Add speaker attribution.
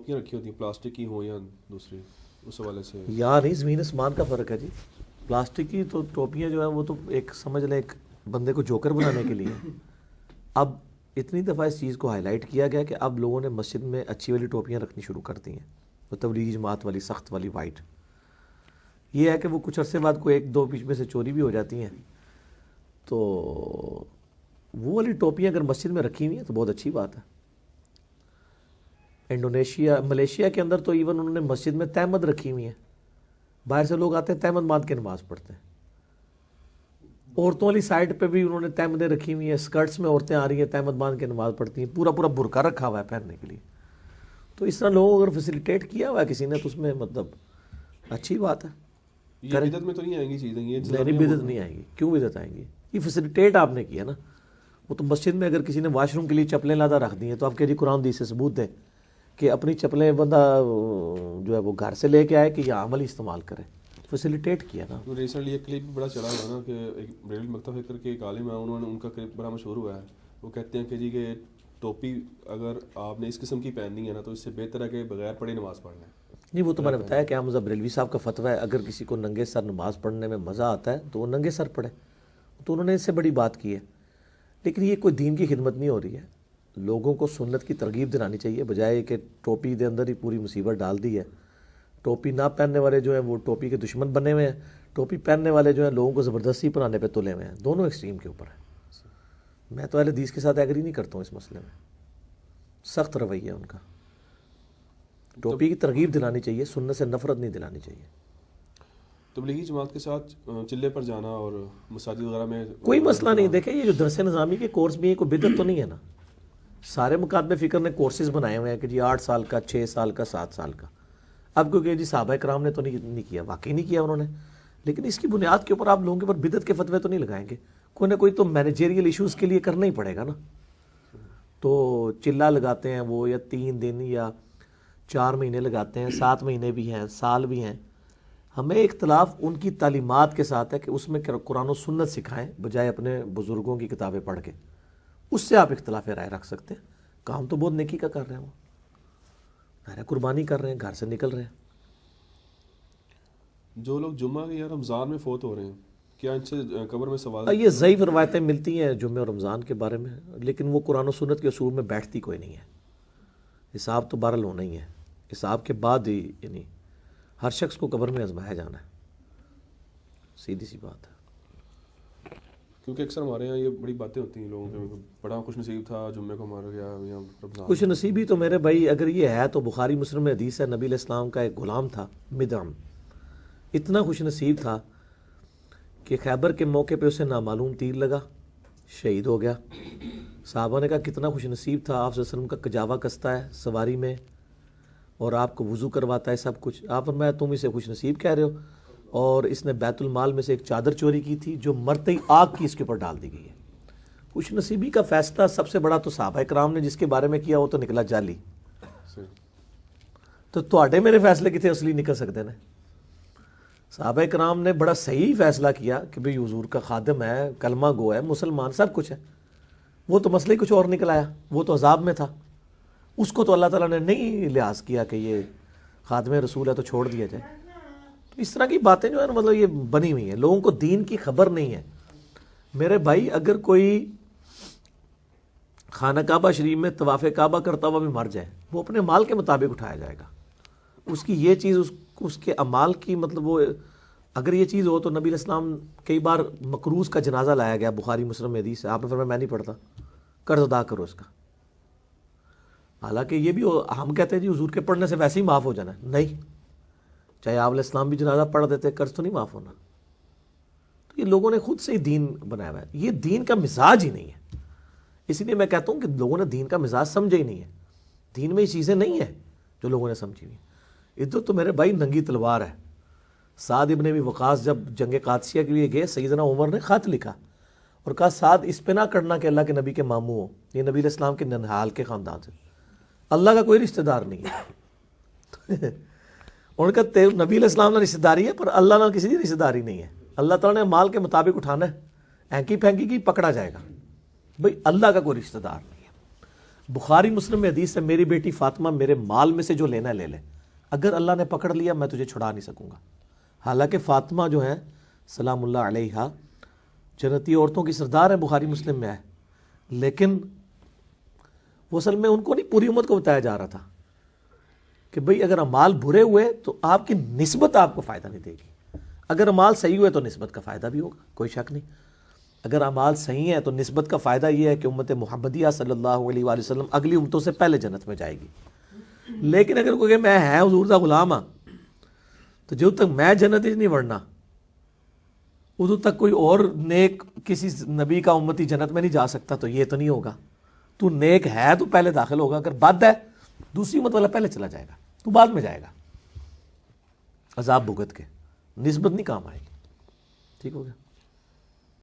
Speaker 1: ٹوپیاں رکھی ہوتی ہیں پلاسٹک کی ہوں یا دوسری، اس حوالے سے؟
Speaker 2: یا نہیں، زمین آسمان کا فرق ہے جی. پلاسٹک کی تو ٹوپیاں جو ہیں وہ تو ایک سمجھ لیں ایک بندے کو جوکر بنانے کے لیے. اب اتنی دفعہ اس چیز کو ہائی لائٹ کیا گیا کہ اب لوگوں نے مسجد میں اچھی والی ٹوپیاں رکھنی شروع کر دی ہیں، وہ تبلیغی جماعت والی سخت والی وائٹ. یہ ہے کہ وہ کچھ عرصے بعد کوئی ایک دو بیچ میں سے چوری بھی ہو جاتی ہیں، تو وہ والی ٹوپیاں اگر مسجد میں رکھی ہوئی ہیں تو بہت اچھی بات ہے. انڈونیشیا ملیشیا کے اندر تو ایون انہوں نے مسجد میں تہمد رکھی ہوئی ہیں، باہر سے لوگ آتے ہیں تہمد باندھ کے نماز پڑھتے ہیں. عورتوں والی سائڈ پہ بھی انہوں نے تہمدیں رکھی ہوئی ہیں، اسکرٹس میں عورتیں آ رہی ہیں تہمد باندھ کے نماز پڑھتی ہیں، پورا پورا برقع رکھا ہوا ہے پہننے کے لیے. تو اس طرح لوگوں کو اگر فیسیلیٹیٹ کیا ہوا ہے کسی نے تو اس میں مطلب اچھی بات ہے.
Speaker 1: یہ بدعت میں تو نہیں آئیں گی چیزیں؟ یہ
Speaker 2: نہیں، بدعت نہیں آئیں گی. کیوں بدعت آئیں گی؟ یہ فیسیلیٹیٹ آپ نے کیا نا. وہ تو مسجد میں اگر کسی نے واش روم کے لیے چپلیں لادا رکھ دی ہیں تو آپ کہ جی قرآن حدیث سے ثبوت دیں کہ اپنی چپلیں بندہ جو ہے وہ گھر سے لے کے آئے کہ یہ عملی استعمال کرے. فیسیلیٹیٹ کیا نا.
Speaker 1: ریسنٹلی ایک کلپ بڑا چڑھا ہوا ہے نا کہ ایک بریلوی مکتب فکر کے ایک عالم ہیں، انہوں نے ان کا کلپ بڑا مشہور ہوا ہے. وہ کہتے ہیں کہ جی کہ ٹوپی اگر آپ نے اس قسم کی پہننی ہے نا تو اس سے بہتر ہے کہ بغیر پڑھے نماز پڑھ لیں.
Speaker 2: نہیں، وہ تو میں نے بتایا کہ احمد بریلوی صاحب کا فتویٰ ہے اگر کسی کو ننگے سر نماز پڑھنے میں مزہ آتا ہے تو وہ ننگے سر پڑھے. تو انہوں نے اس سے بڑی بات کی ہے. لیکن یہ کوئی دین کی خدمت نہیں ہو رہی ہے. لوگوں کو سنت کی ترغیب دلانی چاہیے بجائے کہ ٹوپی دے اندر ہی پوری مصیبت ڈال دی ہے. ٹوپی نہ پہننے والے جو ہیں وہ ٹوپی کے دشمن بنے ہوئے ہیں، ٹوپی پہننے والے جو ہیں لوگوں کو زبردستی پہنانے پہ تلے ہوئے ہیں. دونوں ایکسٹریم کے اوپر ہیں. میں تو اہل حدیث کے ساتھ ایگری نہیں کرتا ہوں اس مسئلے میں. سخت رویہ ان کا. ٹوپی کی ترغیب دلانی چاہیے، سنت سے نفرت نہیں دلانی چاہیے.
Speaker 1: تبلیغی جماعت کے ساتھ چلے پر جانا اور مساجد وغیرہ میں
Speaker 2: کوئی مسئلہ نہیں. دیکھیں یہ جو درس نظامی کے کورس بھی ہیں کوئی بدعت تو نہیں ہے نا. سارے مکاتب فکر نے کورسز بنائے ہوئے ہیں کہ جی 8 سال کا، 6 سال کا، 7 سال کا. اب کیونکہ جی صحابہ کرام نے تو نہیں کیا، واقعی نہیں کیا انہوں نے. لیکن اس کی بنیاد کے اوپر آپ لوگوں کے اوپر بدعت کے فتوے تو نہیں لگائیں گے. کوئی نہ کوئی تو مینیجریل ایشوز کے لیے کرنا ہی پڑے گا نا. تو چلا لگاتے ہیں وہ یا 3 دن یا 4 مہینے لگاتے ہیں، 7 مہینے بھی ہیں، سال بھی ہیں. ہمیں اختلاف ان کی تعلیمات کے ساتھ ہے کہ اس میں قرآن و سنت سکھائیں بجائے اپنے بزرگوں کی کتابیں پڑھ کے. اس سے آپ اختلاف رائے رکھ سکتے ہیں. کام تو بہت نیکی کا کر رہے ہیں، وہ ظاہر قربانی کر رہے ہیں، گھر سے نکل رہے ہیں.
Speaker 1: جو لوگ جمعہ یا رمضان میں فوت ہو رہے ہیں کیا ان سے قبر میں سوال؟
Speaker 2: یہ ضعیف روایتیں ملتی ہیں جمعہ اور رمضان کے بارے میں، لیکن وہ قرآن و سنت کے اصول میں بیٹھتی کوئی نہیں ہے. حساب تو بہرحال ہونا ہی ہے. حساب کے بعد ہی یعنی ہر شخص کو قبر میں آزمایا جانا ہے. سیدھی سی بات ہے.
Speaker 1: کیونکہ اکثر ہمارے یہاں یہ بڑی باتیں ہوتی ہیں لوگوں کے، بڑا خوش نصیب تھا جمعے کو مارا گیا یا رمضان.
Speaker 2: خوش نصیبی تو میرے بھائی اگر یہ ہے تو بخاری مسلم میں حدیث ہے، نبی علیہ السلام کا ایک غلام تھا مدعم، اتنا خوش نصیب تھا کہ خیبر کے موقع پہ اسے نامعلوم تیر لگا، شہید ہو گیا. صحابہ نے کہا کتنا خوش نصیب تھا، آپ صلی اللہ علیہ وسلم کا کجاوا کستا ہے سواری میں اور آپ کو وضو کرواتا ہے سب کچھ. آپ فرمایا تم اسے خوش نصیب کہہ رہے ہو، اور اس نے بیت المال میں سے ایک چادر چوری کی تھی جو مرتے ہی آگ کی اس کے اوپر ڈال دی گئی ہے. خوش نصیبی کا فیصلہ سب سے بڑا تو صحابہ کرام نے جس کے بارے میں کیا وہ تو نکلا جعلی. تو تواڈے میرے فیصلے کتنے اصلی نکل سکتے ہیں؟ صحابہ کرام نے بڑا صحیح فیصلہ کیا کہ بھئی حضور کا خادم ہے، کلمہ گو ہے، مسلمان سب کچھ ہے. وہ تو مسئلہ ہی کچھ اور نکل آیا، وہ تو عذاب میں تھا. اس کو تو اللہ تعالیٰ نے نہیں لحاظ کیا کہ یہ خادم رسول ہے تو چھوڑ دیا جائے. تو اس طرح کی باتیں جو ہے نا مطلب یہ بنی ہوئی ہیں. لوگوں کو دین کی خبر نہیں ہے. میرے بھائی اگر کوئی خانہ کعبہ شریف میں طواف کعبہ کرتا ہوا بھی مر جائے وہ اپنے مال کے مطابق اٹھایا جائے گا. اس کی یہ چیز اس کے اعمال کی مطلب وہ اگر یہ چیز ہو تو نبی علیہ السلام کئی بار مقروض کا جنازہ لایا گیا بخاری مسلم میں حدیث ہے. آپ نے فرمایا میں نہیں پڑھتا، قرض ادا کرو اس کا. حالانکہ یہ بھی ہم کہتے ہیں جی حضور کے پڑھنے سے ویسے ہی معاف ہو جانا ہے. نہیں، چاہے آپ علیہ السلام بھی جنازہ پڑھ دیتے قرض تو نہیں معاف ہونا. تو یہ لوگوں نے خود سے ہی دین بنایا ہوا ہے. یہ دین کا مزاج ہی نہیں ہے. اسی لیے میں کہتا ہوں کہ لوگوں نے دین کا مزاج سمجھا ہی نہیں ہے. دین میں یہ چیزیں نہیں ہیں جو لوگوں نے سمجھی ہوئی. ادھر تو میرے بھائی ننگی تلوار ہے. سعد ابن ابی وقاص جب جنگ قادسیہ کے لیے گئے سیدنا عمر نے خط لکھا اور کہا سعد اس پہ نہ کرنا کہ اللہ کے نبی کے ماموں ہو، یہ نبی علیہ السلام کے ننہال کے خاندان سے، اللہ کا کوئی رشتہ دار نہیں ہے. ان کا نبی علیہ السلام نے رشتہ داری ہے پر اللہ نہ کسی کی رشتہ داری نہیں ہے. اللہ تعالیٰ نے مال کے مطابق اٹھانا ہے. اینکی پھینکی کی پکڑا جائے گا. بھئی اللہ کا کوئی رشتہ دار نہیں ہے. بخاری مسلم میں حدیث ہے میری بیٹی فاطمہ میرے مال میں سے جو لینا ہے لے لے، اگر اللہ نے پکڑ لیا میں تجھے چھڑا نہیں سکوں گا۔ حالانکہ فاطمہ جو ہے سلام اللہ علیہا جنتی عورتوں کی سردار ہے، بخاری مسلم میں ہے، لیکن وہ اصل میں ان کو نہیں پوری امت کو بتایا جا رہا تھا کہ بھئی اگر اعمال برے ہوئے تو آپ کی نسبت آپ کو فائدہ نہیں دے گی، اگر اعمال صحیح ہوئے تو نسبت کا فائدہ بھی ہوگا، کوئی شک نہیں۔ اگر اعمال صحیح ہیں تو نسبت کا فائدہ یہ ہے کہ امت محمدیہ صلی اللہ علیہ وآلہ وسلم اگلی امتوں سے پہلے جنت میں جائے گی۔ لیکن اگر کوئی کہ میں ہے حضور دا غلام ہاں تو جب تک میں جنت نہیں بڑھنا ادو تک کوئی اور نیک کسی نبی کا امتی جنت میں نہیں جا سکتا، تو یہ تو نہیں ہوگا۔ تو نیک ہے تو پہلے داخل ہوگا، اگر بد ہے دوسری امت والا پہلے چلا جائے گا، تو بعد میں جائے گا عذاب بھگت کے، نسبت نہیں کام آئے گی۔ ٹھیک ہو گیا۔